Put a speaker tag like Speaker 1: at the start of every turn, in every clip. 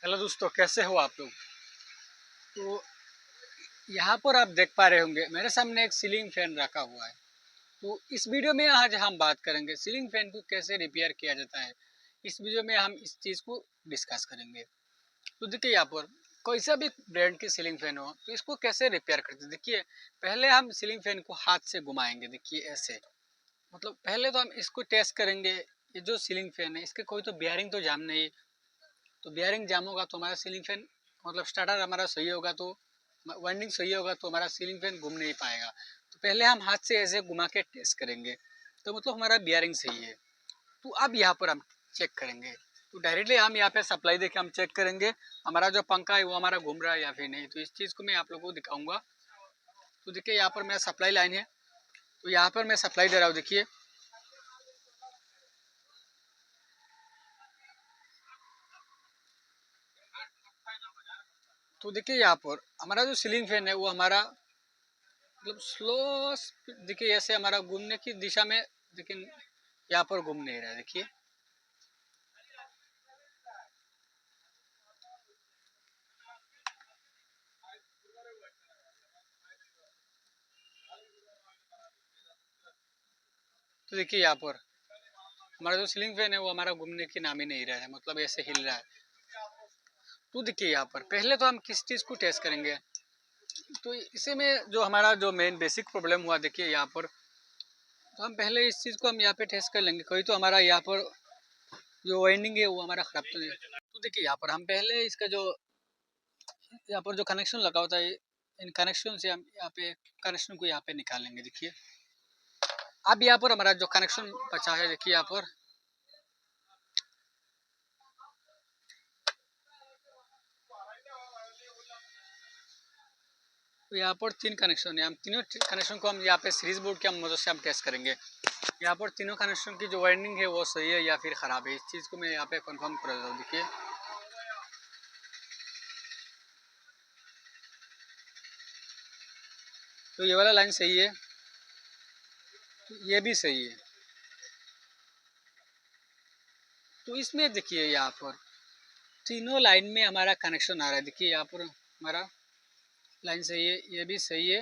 Speaker 1: Hello दोस्तों, कैसे हो आप लोग। तो यहाँ पर आप देख पा रहे होंगे मेरे सामने एक सीलिंग फैन रखा हुआ है। तो इस वीडियो में आज हम बात करेंगे सीलिंग फैन को कैसे रिपेयर किया जाता है। इस वीडियो में हम इस चीज़ को डिस्कस करेंगे। तो देखिए यहाँ पर कोई सा भी ब्रांड की सीलिंग फैन हो तो इसको कैसे रिपेयर करते हैं। देखिए पहले हम सीलिंग फैन को हाथ से घुमाएंगे। देखिए ऐसे, मतलब पहले तो हम इसको टेस्ट करेंगे। ये जो सीलिंग फैन है इसके कोई तो बियरिंग तो जाम नहीं। तो बियरिंग जाम होगा तो हमारा सीलिंग फैन, मतलब स्टार्टर हमारा सही होगा तो वाइंडिंग सही होगा तो हमारा सीलिंग फैन घूम नहीं पाएगा। तो पहले हम हाथ से ऐसे घुमा के टेस्ट करेंगे तो मतलब हमारा बियरिंग सही है। तो अब यहाँ पर हम चेक करेंगे। तो डायरेक्टली हम यहाँ पे सप्लाई देके हम चेक करेंगे हमारा जो पंखा है वो हमारा घूम रहा है या फिर नहीं। तो इस चीज़ को मैं आप लोगों को दिखाऊंगा। तो देखिए यहाँ पर मेरा सप्लाई लाइन है। तो यहाँ पर मैं सप्लाई दे रहा हूँ। देखिए तो देखिए यहाँ पर हमारा जो सीलिंग फैन है वो हमारा मतलब स्लो, देखिए ऐसे हमारा घूमने की दिशा में, लेकिन यहाँ पर घूम नहीं रहा है। देखिए तो देखिए यहाँ पर हमारा जो सीलिंग फैन है वो हमारा घूमने की नाम ही नहीं रहा है, मतलब ऐसे हिल रहा है। तो देखिए यहाँ पर पहले तो हम किस चीज़ को टेस्ट करेंगे। तो इसे में जो हमारा जो मेन बेसिक प्रॉब्लम हुआ, देखिए यहाँ पर तो हम पहले इस चीज़ को हम यहाँ पे टेस्ट कर लेंगे। कोई तो हमारा यहाँ पर जो वाइंडिंग है वो हमारा खराब तो नहीं। तो देखिए यहाँ पर हम पहले इसका जो यहाँ पर जो कनेक्शन लगा होता है, इन कनेक्शन से हम यहाँ पे कनेक्शन को यहाँ पे निकालेंगे। देखिए अब यहाँ पर हमारा जो कनेक्शन बचा है, देखिए यहाँ पर तो यहाँ पर तीन कनेक्शन है। हम तीनों कनेक्शन को हम यहाँ पे सीरीज बोर्ड की मदद से हम टेस्ट करेंगे। यहाँ पर तीनों कनेक्शन की जो वाइंडिंग है वो सही है या फिर ख़राब है, इस चीज़ को मैं यहाँ पे कंफर्म कर देता हूँ। देखिए तो ये वाला लाइन सही है, ये भी सही है। तो इसमें देखिए यहाँ पर तीनों लाइन में हमारा कनेक्शन आ रहा है। देखिए यहाँ पर हमारा लाइन सही है, ये भी सही है।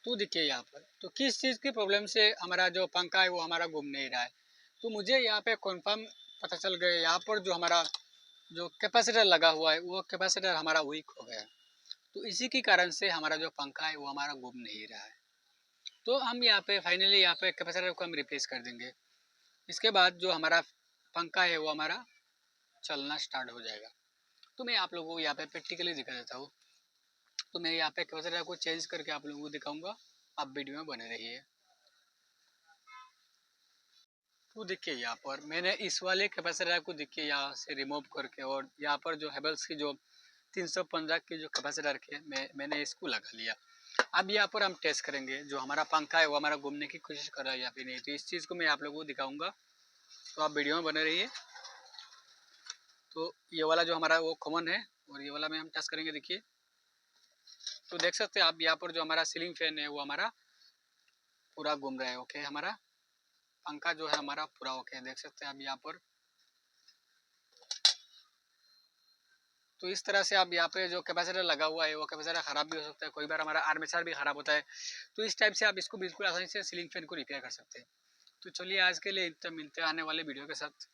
Speaker 1: तो देखिए यहाँ पर तो किस चीज़ की प्रॉब्लम से हमारा जो पंखा है वो हमारा घूम नहीं रहा है। तो मुझे यहाँ पे कंफर्म पता चल गया, यहाँ पर जो हमारा जो कैपेसिटर लगा हुआ है वो कैपेसिटर हमारा वीक हो गया। तो इसी के कारण से हमारा जो पंखा है वो हमारा घूम नहीं रहा है। तो हम यहाँ पे फाइनली यहाँ पे कैपेसिटर को हम रिप्लेस कर देंगे। इसके बाद जो हमारा पंखा है वो हमारा चलना स्टार्ट हो जाएगा। तो मैं आप लोगों को यहाँ पे प्रैक्टिकली दिखा देता हूँ। तो मैं यहाँ पे कैपेसिटर को चेंज करके आप लोगों को दिखाऊंगा। आप वीडियो में बने रहिए। तो देखिए यहाँ पर मैंने इस वाले कैपेसिटर को देखिए यहाँ से रिमूव करके और यहाँ पर जो हेवल्स की जो 315 की जो कैपेसिटर के मैंने इसको लगा लिया। अब यहाँ पर हम टेस्ट करेंगे जो हमारा पंखा है वो हमारा घूमने की कोशिश कर रहा है या फिर नहीं। तो इस चीज़ को मैं आप लोगों को दिखाऊंगा। तो आप वीडियो में बने रहिए। तो ये वाला जो हमारा वो कॉमन है और ये वाला में हम टेस्ट करेंगे। देखिए तो देख सकते हैं आप यहाँ पर जो हमारा सीलिंग फैन है वो हमारा पूरा घूम रहा है। ओके, हमारा पंखा जो है हमारा पूरा ओके, देख सकते हैं आप यहाँ पर। तो इस तरह से आप यहाँ पे जो कैपेसिटर लगा हुआ है वो कैपेसिटर ख़राब भी हो सकता है, कोई बार हमारा आर्मेचर भी ख़राब होता है। तो इस टाइप से आप इसको बिल्कुल आसानी से सीलिंग फैन को रिपेयर कर सकते हैं। तो चलिए आज के लिए इतना, मिलते हैं आने वाले वीडियो के साथ।